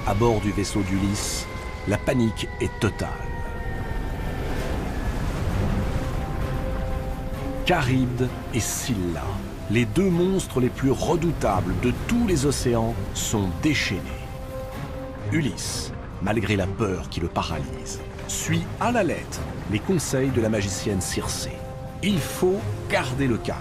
À bord du vaisseau d'Ulysse, la panique est totale. Charybde et Scylla, les deux monstres les plus redoutables de tous les océans, sont déchaînés. Ulysse, malgré la peur qui le paralyse, suit à la lettre les conseils de la magicienne Circé. Il faut garder le cap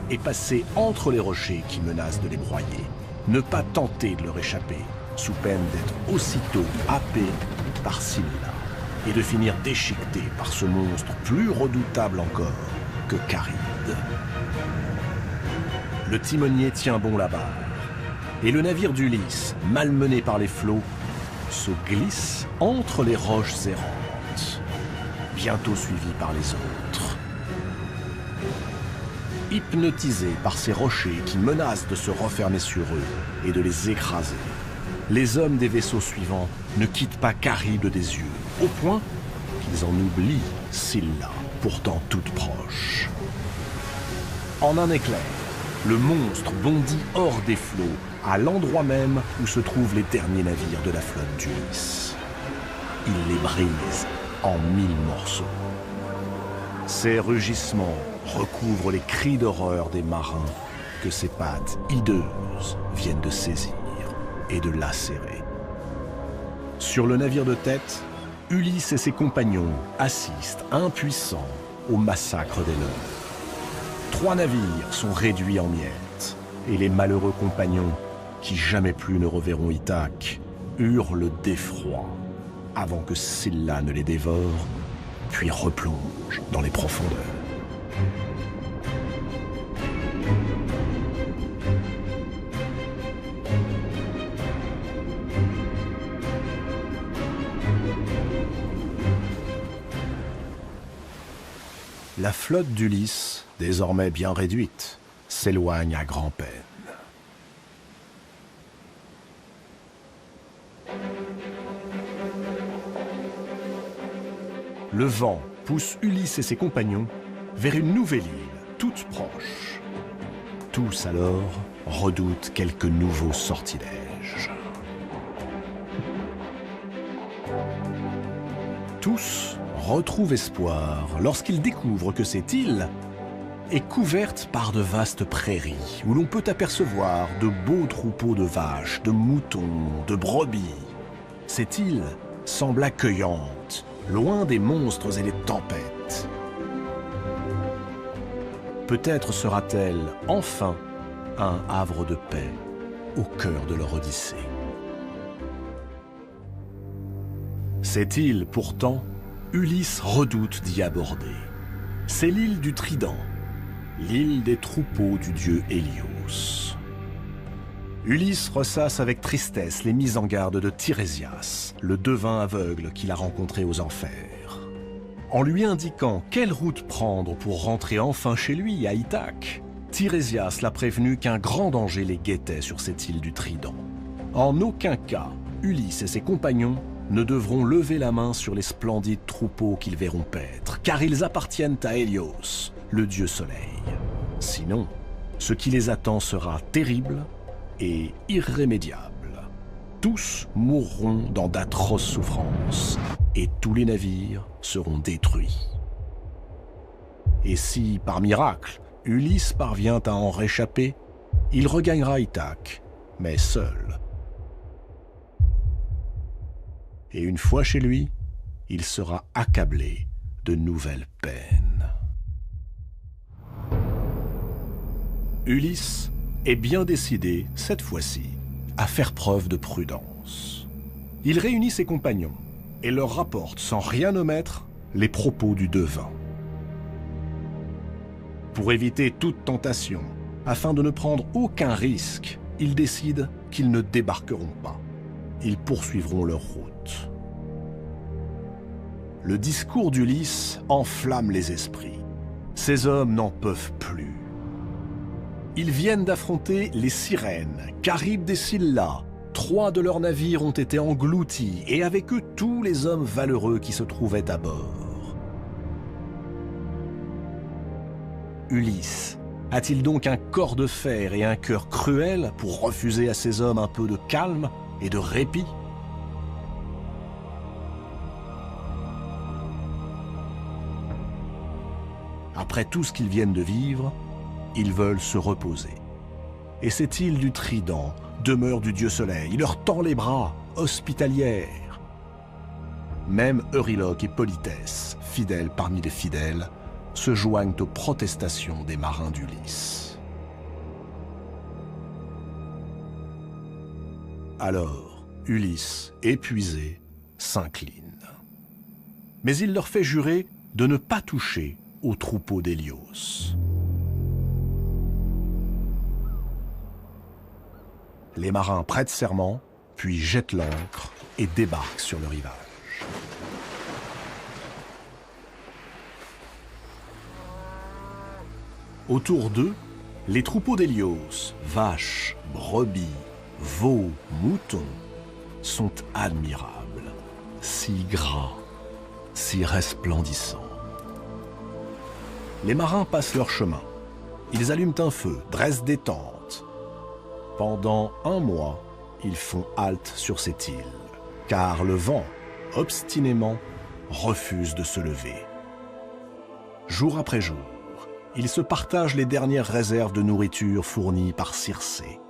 et passer entre les rochers qui menacent de les broyer. Ne pas tenter de leur échapper, sous peine d'être aussitôt happé par Scylla et de finir déchiqueté par ce monstre plus redoutable encore que Charybde. Le timonier tient bon la barre, et le navire d'Ulysse, malmené par les flots, se glisse entre les roches errantes, bientôt suivi par les autres. Hypnotisés par ces rochers qui menacent de se refermer sur eux et de les écraser, les hommes des vaisseaux suivants ne quittent pas Charybde des yeux, au point qu'ils en oublient Scylla, pourtant toute proche. En un éclair, le monstre bondit hors des flots, à l'endroit même où se trouvent les derniers navires de la flotte d'Ulysse. Il les brise en 1000 morceaux. Ses rugissements recouvrent les cris d'horreur des marins que ses pattes hideuses viennent de saisir et de lacérer. Sur le navire de tête, Ulysse et ses compagnons assistent impuissants au massacre des leurs. 3 navires sont réduits en miettes, et les malheureux compagnons, qui jamais plus ne reverront Ithaque, hurlent d'effroi, avant que Scylla ne les dévore, puis replonge dans les profondeurs. La flotte d'Ulysse, désormais bien réduite, s'éloigne à grand-peine. Le vent pousse Ulysse et ses compagnons vers une nouvelle île, toute proche. Tous alors redoutent quelques nouveaux sortilèges. Tous retrouvent espoir lorsqu'ils découvrent que cette île est couverte par de vastes prairies où l'on peut apercevoir de beaux troupeaux de vaches, de moutons, de brebis. Cette île semble accueillante, loin des monstres et des tempêtes. Peut-être sera-t-elle enfin un havre de paix au cœur de leur odyssée. Cette île, pourtant, Ulysse redoute d'y aborder. C'est l'île du Trident, l'île des troupeaux du dieu Hélios. Ulysse ressasse avec tristesse les mises en garde de Tirésias, le devin aveugle qu'il a rencontré aux enfers. En lui indiquant quelle route prendre pour rentrer enfin chez lui, à Ithaque, Tirésias l'a prévenu qu'un grand danger les guettait sur cette île du Trident. En aucun cas, Ulysse et ses compagnons ne devront lever la main sur les splendides troupeaux qu'ils verront paître, car ils appartiennent à Hélios, le dieu soleil. Sinon, ce qui les attend sera terrible et irrémédiable. Tous mourront dans d'atroces souffrances, et tous les navires seront détruits. Et si, par miracle, Ulysse parvient à en réchapper, il regagnera Ithaque, mais seul. Et une fois chez lui, il sera accablé de nouvelles peines. Ulysse est bien décidé, cette fois-ci, à faire preuve de prudence. Il réunit ses compagnons et leur rapporte sans rien omettre les propos du devin. Pour éviter toute tentation, afin de ne prendre aucun risque, ils décident qu'ils ne débarqueront pas. Ils poursuivront leur route. Le discours d'Ulysse enflamme les esprits. Ces hommes n'en peuvent plus. Ils viennent d'affronter les sirènes, Charybde et Scylla. 3 de leurs navires ont été engloutis, et avec eux tous les hommes valeureux qui se trouvaient à bord. Ulysse a-t-il donc un corps de fer et un cœur cruel pour refuser à ces hommes un peu de calme et de répit? Après tout ce qu'ils viennent de vivre, ils veulent se reposer. Et cette île du Trident, demeure du dieu Soleil, leur tend les bras, hospitalière. Même Euryloque et Polythès, fidèles parmi les fidèles, se joignent aux protestations des marins d'Ulysse. Alors, Ulysse, épuisé, s'incline. Mais il leur fait jurer de ne pas toucher au troupeau d'Hélios. Les marins prêtent serment, puis jettent l'ancre et débarquent sur le rivage. Autour d'eux, les troupeaux d'Hélios, vaches, brebis, veaux, moutons, sont admirables, si gras, si resplendissants. Les marins passent leur chemin. Ils allument un feu, dressent des tentes. Pendant 1 mois, ils font halte sur cette île, car le vent, obstinément, refuse de se lever. Jour après jour, ils se partagent les dernières réserves de nourriture fournies par Circé.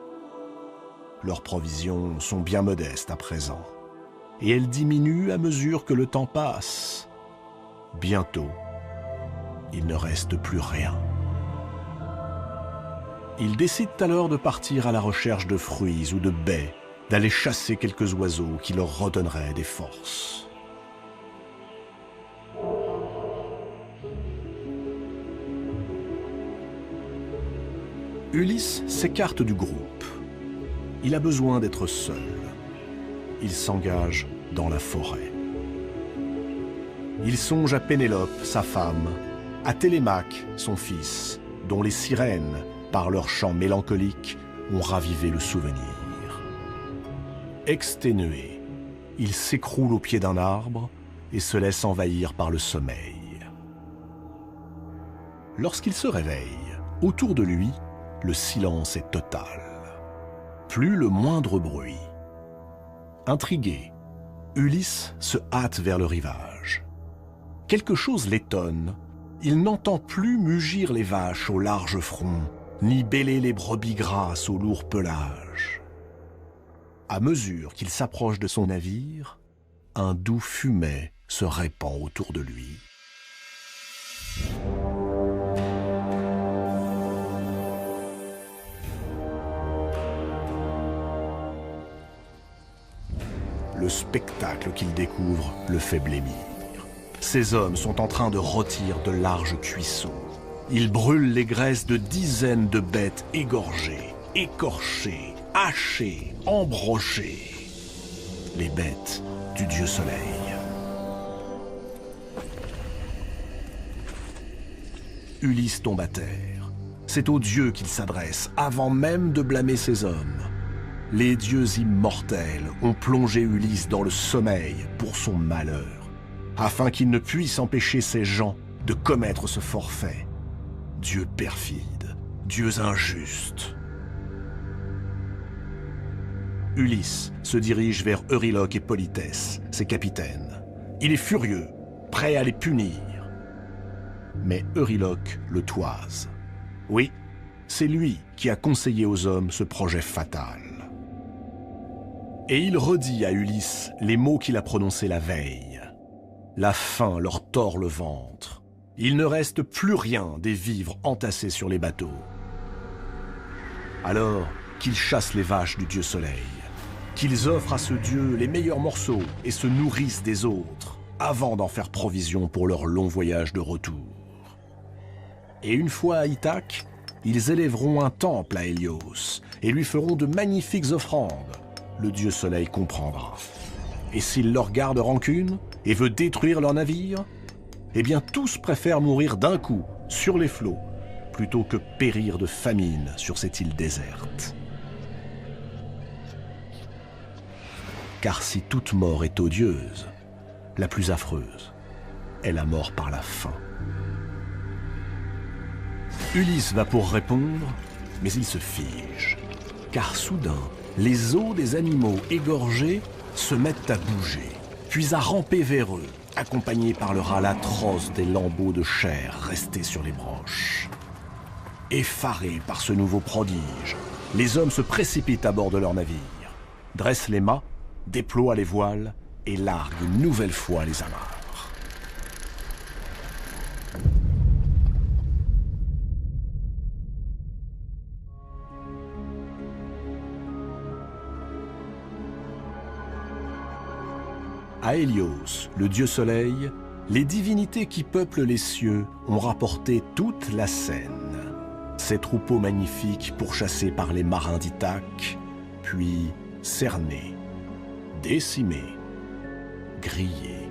Leurs provisions sont bien modestes à présent, et elles diminuent à mesure que le temps passe. Bientôt, il ne reste plus rien. Ils décident alors de partir à la recherche de fruits ou de baies, d'aller chasser quelques oiseaux qui leur redonneraient des forces. Ulysse s'écarte du groupe. Il a besoin d'être seul. Il s'engage dans la forêt. Il songe à Pénélope, sa femme, à Télémaque, son fils, dont les sirènes, par leur chant mélancolique, ont ravivé le souvenir. Exténué, il s'écroule au pied d'un arbre et se laisse envahir par le sommeil. Lorsqu'il se réveille, autour de lui, le silence est total. Plus le moindre bruit. Intrigué, Ulysse se hâte vers le rivage. Quelque chose l'étonne. Il n'entend plus mugir les vaches au large front, ni bêler les brebis grasses au lourd pelage. À mesure qu'il s'approche de son navire, un doux fumet se répand autour de lui. Le spectacle qu'il découvre le fait blêmir. Ces hommes sont en train de rôtir de larges cuissons. Ils brûlent les graisses de dizaines de bêtes égorgées, écorchées, hachées, embrochées. Les bêtes du dieu Soleil. Ulysse tombe à terre. C'est aux dieux qu'il s'adresse, avant même de blâmer ses hommes. Les dieux immortels ont plongé Ulysse dans le sommeil pour son malheur, afin qu'il ne puisse empêcher ces gens de commettre ce forfait. Dieux perfides, dieux injustes. Ulysse se dirige vers Euryloque et Polythès, ses capitaines. Il est furieux, prêt à les punir. Mais Euryloque le toise. Oui, c'est lui qui a conseillé aux hommes ce projet fatal. Et il redit à Ulysse les mots qu'il a prononcés la veille. La faim leur tord le ventre. Il ne reste plus rien des vivres entassés sur les bateaux. Alors qu'ils chassent les vaches du dieu Soleil, qu'ils offrent à ce dieu les meilleurs morceaux et se nourrissent des autres, avant d'en faire provision pour leur long voyage de retour. Et une fois à Ithaque, ils élèveront un temple à Hélios et lui feront de magnifiques offrandes. Le dieu Soleil comprendra. Et s'il leur garde rancune et veut détruire leur navire, eh bien tous préfèrent mourir d'un coup, sur les flots, plutôt que périr de famine sur cette île déserte. Car si toute mort est odieuse, la plus affreuse est la mort par la faim. Ulysse va pour répondre, mais il se fige, car soudain, les os des animaux égorgés se mettent à bouger, puis à ramper vers eux, accompagné par le râle atroce des lambeaux de chair restés sur les branches. Effarés par ce nouveau prodige, les hommes se précipitent à bord de leur navire, dressent les mâts, déploient les voiles et larguent une nouvelle fois les amarres. À Hélios, le dieu soleil, les divinités qui peuplent les cieux ont rapporté toute la scène. Ces troupeaux magnifiques pourchassés par les marins d'Ithaque, puis cernés, décimés, grillés.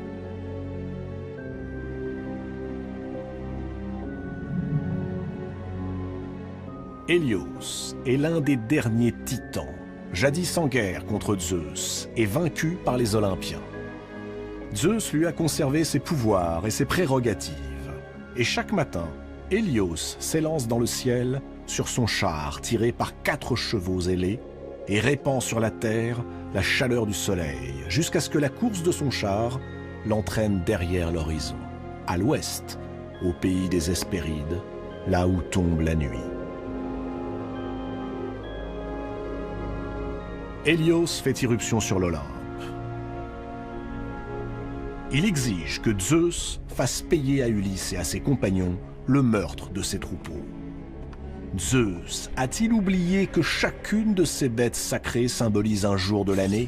Hélios est l'un des derniers titans, jadis en guerre contre Zeus et vaincu par les Olympiens. Zeus lui a conservé ses pouvoirs et ses prérogatives. Et chaque matin, Hélios s'élance dans le ciel sur son char tiré par 4 chevaux ailés et répand sur la terre la chaleur du soleil jusqu'à ce que la course de son char l'entraîne derrière l'horizon, à l'ouest, au pays des Hespérides, là où tombe la nuit. Hélios fait irruption sur l'Olympe. Il exige que Zeus fasse payer à Ulysse et à ses compagnons le meurtre de ses troupeaux. Zeus a-t-il oublié que chacune de ces bêtes sacrées symbolise un jour de l'année?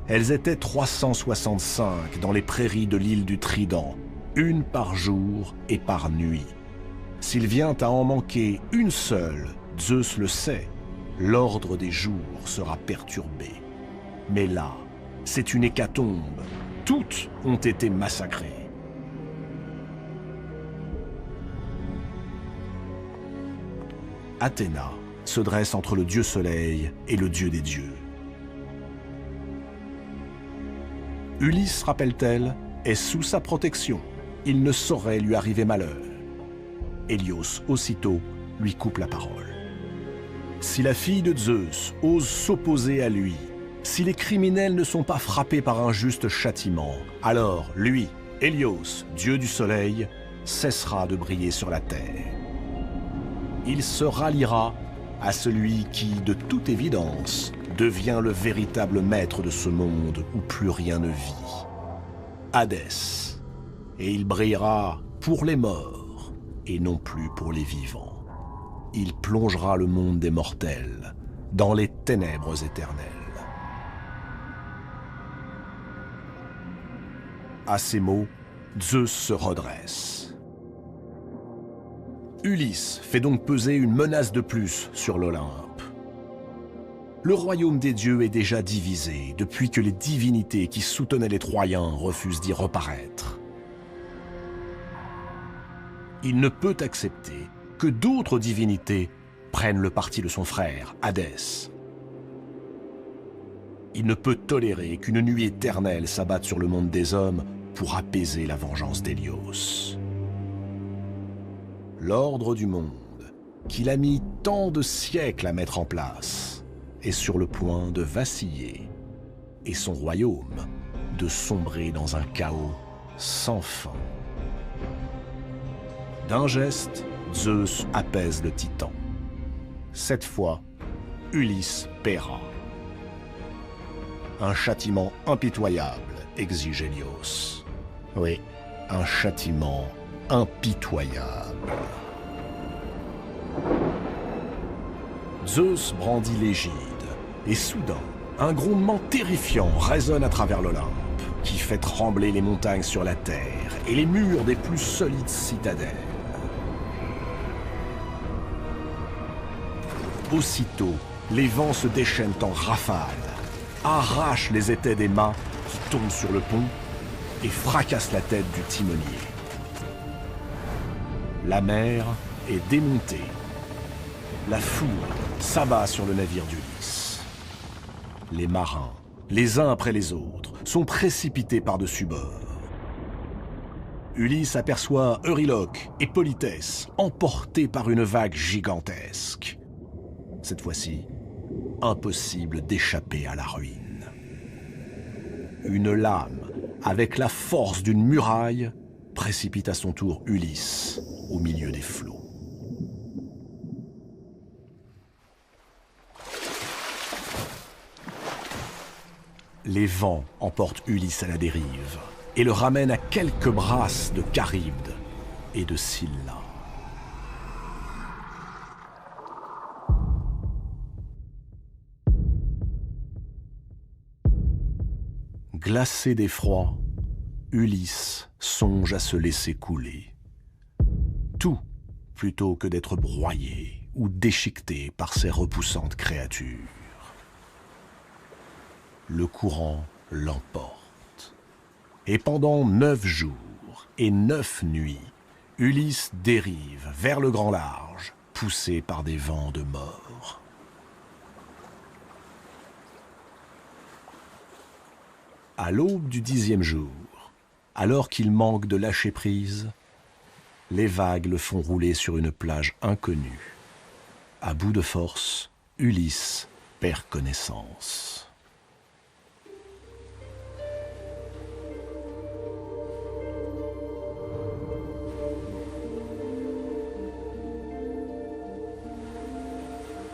Elles étaient 365 dans les prairies de l'île du Trident, une par jour et par nuit. S'il vient à en manquer une seule, Zeus le sait, l'ordre des jours sera perturbé. Mais là, c'est une hécatombe. Toutes ont été massacrées. Athéna se dresse entre le dieu soleil et le dieu des dieux. Ulysse, rappelle-t-elle, est sous sa protection. Il ne saurait lui arriver malheur. Hélios, aussitôt, lui coupe la parole. Si la fille de Zeus ose s'opposer à lui, si les criminels ne sont pas frappés par un juste châtiment, alors lui, Hélios, dieu du soleil, cessera de briller sur la terre. Il se ralliera à celui qui, de toute évidence, devient le véritable maître de ce monde où plus rien ne vit, Hadès, et il brillera pour les morts et non plus pour les vivants. Il plongera le monde des mortels dans les ténèbres éternelles. À ces mots, Zeus se redresse. Ulysse fait donc peser une menace de plus sur l'Olympe. Le royaume des dieux est déjà divisé depuis que les divinités qui soutenaient les Troyens refusent d'y reparaître. Il ne peut accepter que d'autres divinités prennent le parti de son frère, Hadès. Il ne peut tolérer qu'une nuit éternelle s'abatte sur le monde des hommes pour apaiser la vengeance d'Hélios. L'ordre du monde, qu'il a mis tant de siècles à mettre en place, est sur le point de vaciller, et son royaume de sombrer dans un chaos sans fin. D'un geste, Zeus apaise le titan. Cette fois, Ulysse paiera. Un châtiment impitoyable, exige Hélios. Oui, un châtiment impitoyable. Zeus brandit l'égide, et soudain, un grondement terrifiant résonne à travers l'Olympe, qui fait trembler les montagnes sur la terre et les murs des plus solides citadelles. Aussitôt, les vents se déchaînent en rafales, arrachent les étais des mâts qui tombent sur le pont et fracassent la tête du timonier. La mer est démontée. La foule s'abat sur le navire d'Ulysse. Les marins, les uns après les autres, sont précipités par-dessus bord. Ulysse aperçoit Euryloque et Polythès emportés par une vague gigantesque. Cette fois-ci, impossible d'échapper à la ruine. Une lame avec la force d'une muraille, précipite à son tour Ulysse au milieu des flots. Les vents emportent Ulysse à la dérive et le ramènent à quelques brasses de Charybde et de Scylla. Glacé d'effroi, Ulysse songe à se laisser couler. Tout plutôt que d'être broyé ou déchiqueté par ces repoussantes créatures. Le courant l'emporte. Et pendant 9 jours et 9 nuits, Ulysse dérive vers le grand large, poussé par des vents de mort. À l'aube du 10e jour, alors qu'il manque de lâcher prise, les vagues le font rouler sur une plage inconnue. À bout de force, Ulysse perd connaissance.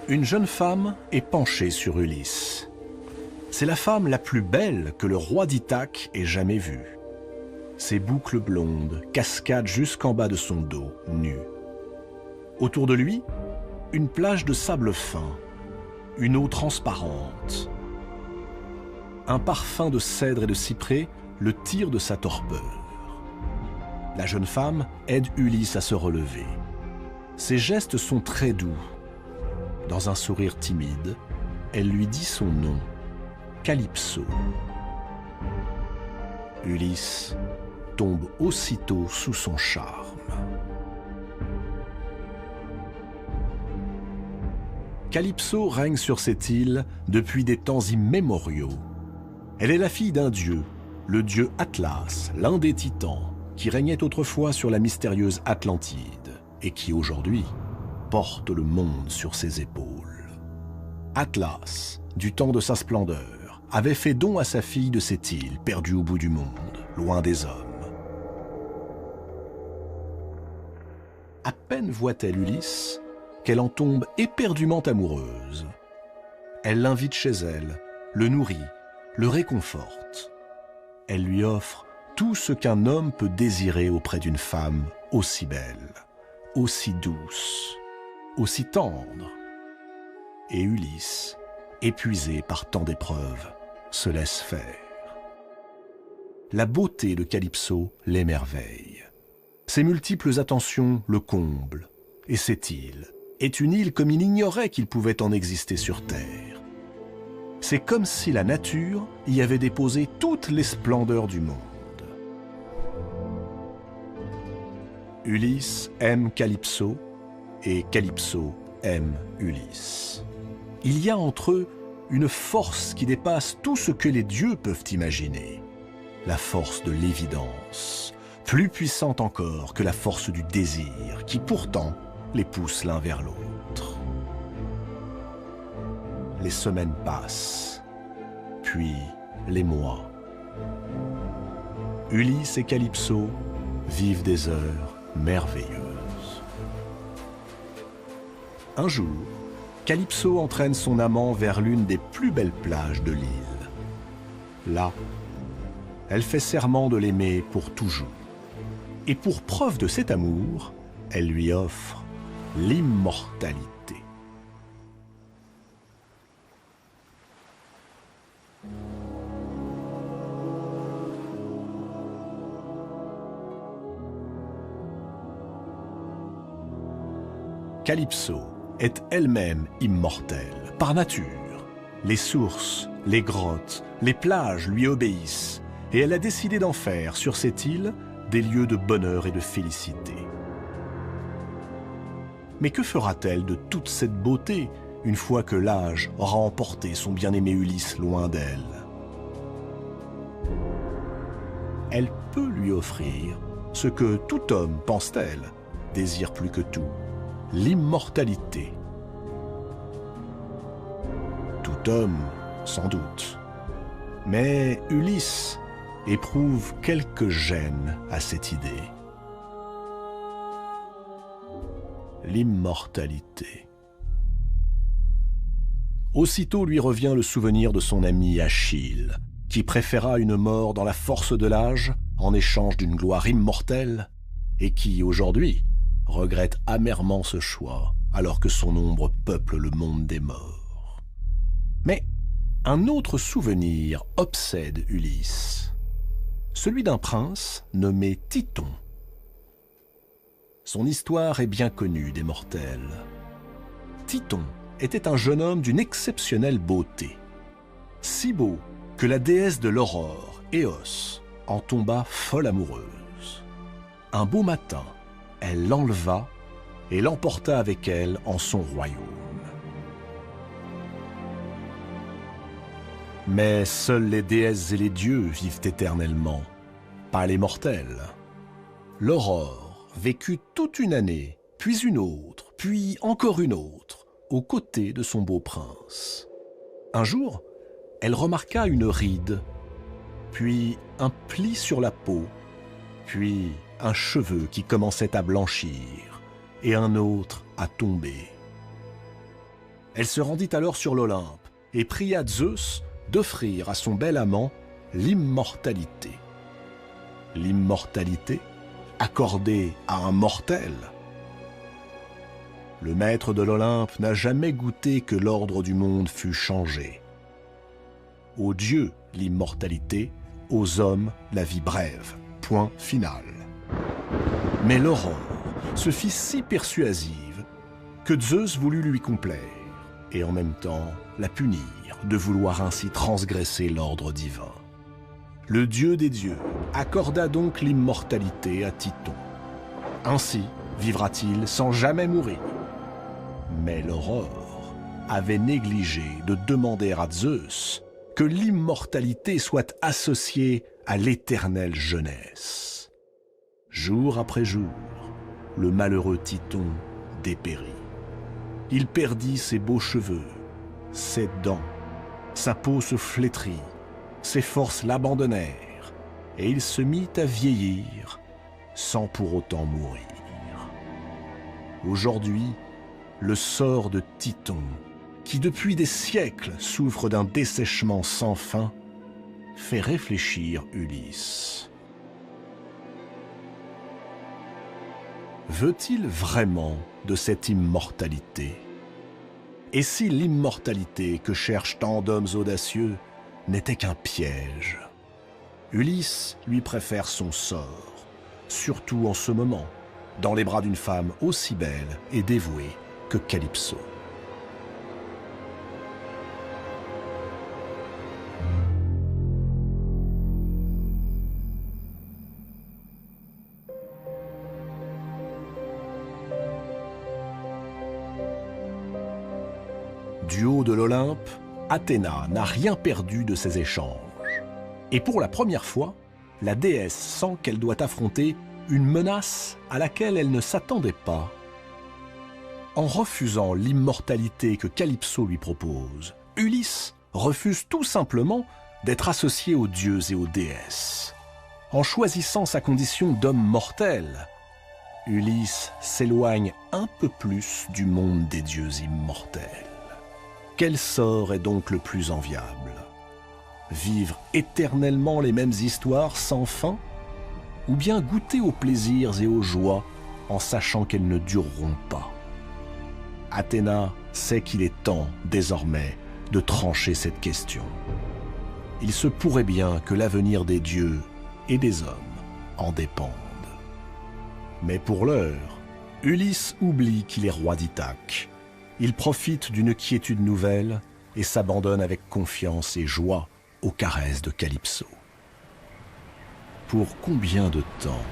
Une jeune femme est penchée sur Ulysse. C'est la femme la plus belle que le roi d'Ithaque ait jamais vue. Ses boucles blondes cascadent jusqu'en bas de son dos, nu. Autour de lui, une plage de sable fin, une eau transparente. Un parfum de cèdre et de cyprès le tire de sa torpeur. La jeune femme aide Ulysse à se relever. Ses gestes sont très doux. Dans un sourire timide, elle lui dit son nom, Calypso. Ulysse tombe aussitôt sous son charme. Calypso règne sur cette île depuis des temps immémoriaux. Elle est la fille d'un dieu, le dieu Atlas, l'un des titans, qui régnait autrefois sur la mystérieuse Atlantide et qui aujourd'hui porte le monde sur ses épaules. Atlas, du temps de sa splendeur, avait fait don à sa fille de cette île perdue au bout du monde, loin des hommes. À peine voit-elle Ulysse qu'elle en tombe éperdument amoureuse. Elle l'invite chez elle, le nourrit, le réconforte. Elle lui offre tout ce qu'un homme peut désirer auprès d'une femme aussi belle, aussi douce, aussi tendre. Et Ulysse, épuisé par tant d'épreuves, se laisse faire. La beauté de Calypso l'émerveille. Ses multiples attentions le comblent. Et cette île est une île comme il ignorait qu'il pouvait en exister sur Terre. C'est comme si la nature y avait déposé toutes les splendeurs du monde. Ulysse aime Calypso et Calypso aime Ulysse. Il y a entre eux une force qui dépasse tout ce que les dieux peuvent imaginer. La force de l'évidence, plus puissante encore que la force du désir, qui pourtant les pousse l'un vers l'autre. Les semaines passent, puis les mois. Ulysse et Calypso vivent des heures merveilleuses. Un jour, Calypso entraîne son amant vers l'une des plus belles plages de l'île. Là, elle fait serment de l'aimer pour toujours. Et pour preuve de cet amour, elle lui offre l'immortalité. Calypso est elle-même immortelle, par nature. Les sources, les grottes, les plages lui obéissent, et elle a décidé d'en faire, sur cette île, des lieux de bonheur et de félicité. Mais que fera-t-elle de toute cette beauté une fois que l'âge aura emporté son bien-aimé Ulysse loin d'elle? Elle peut lui offrir ce que tout homme, pense-t-elle, désire plus que tout, l'immortalité. Tout homme, sans doute. Mais Ulysse éprouve quelque gêne à cette idée. L'immortalité. Aussitôt lui revient le souvenir de son ami Achille, qui préféra une mort dans la force de l'âge en échange d'une gloire immortelle, et qui, aujourd'hui, regrette amèrement ce choix, alors que son ombre peuple le monde des morts. Mais un autre souvenir obsède Ulysse, celui d'un prince nommé Titon. Son histoire est bien connue des mortels. Titon était un jeune homme d'une exceptionnelle beauté, si beau que la déesse de l'aurore, Éos, en tomba folle amoureuse. Un beau matin, elle l'enleva et l'emporta avec elle en son royaume. Mais seules les déesses et les dieux vivent éternellement, pas les mortels. L'aurore vécut toute une année, puis une autre, puis encore une autre, aux côtés de son beau prince. Un jour, elle remarqua une ride, puis un pli sur la peau, puis un cheveu qui commençait à blanchir et un autre à tomber. Elle se rendit alors sur l'Olympe et pria Zeus d'offrir à son bel amant l'immortalité. L'immortalité accordée à un mortel. Le maître de l'Olympe n'a jamais goûté que l'ordre du monde fût changé. Aux dieux, l'immortalité, aux hommes, la vie brève. Point final. Mais l'aurore se fit si persuasive que Zeus voulut lui complaire, et en même temps la punir de vouloir ainsi transgresser l'ordre divin. Le dieu des dieux accorda donc l'immortalité à Titon. Ainsi vivra-t-il sans jamais mourir. Mais l'aurore avait négligé de demander à Zeus que l'immortalité soit associée à l'éternelle jeunesse. Jour après jour, le malheureux Titon dépérit. Il perdit ses beaux cheveux, ses dents, sa peau se flétrit, ses forces l'abandonnèrent, et il se mit à vieillir sans pour autant mourir. Aujourd'hui, le sort de Titon, qui depuis des siècles souffre d'un dessèchement sans fin, fait réfléchir Ulysse. Veut-il vraiment de cette immortalité? Et si l'immortalité que cherchent tant d'hommes audacieux n'était qu'un piège? Ulysse lui préfère son sort, surtout en ce moment, dans les bras d'une femme aussi belle et dévouée que Calypso. Du haut de l'Olympe, Athéna n'a rien perdu de ces échanges. Et pour la première fois, la déesse sent qu'elle doit affronter une menace à laquelle elle ne s'attendait pas. En refusant l'immortalité que Calypso lui propose, Ulysse refuse tout simplement d'être associé aux dieux et aux déesses. En choisissant sa condition d'homme mortel, Ulysse s'éloigne un peu plus du monde des dieux immortels. Quel sort est donc le plus enviable? Vivre éternellement les mêmes histoires sans fin? Ou bien goûter aux plaisirs et aux joies en sachant qu'elles ne dureront pas? Athéna sait qu'il est temps, désormais, de trancher cette question. Il se pourrait bien que l'avenir des dieux et des hommes en dépende. Mais pour l'heure, Ulysse oublie qu'il est roi d'Ithaque. Il profite d'une quiétude nouvelle et s'abandonne avec confiance et joie aux caresses de Calypso. Pour combien de temps ?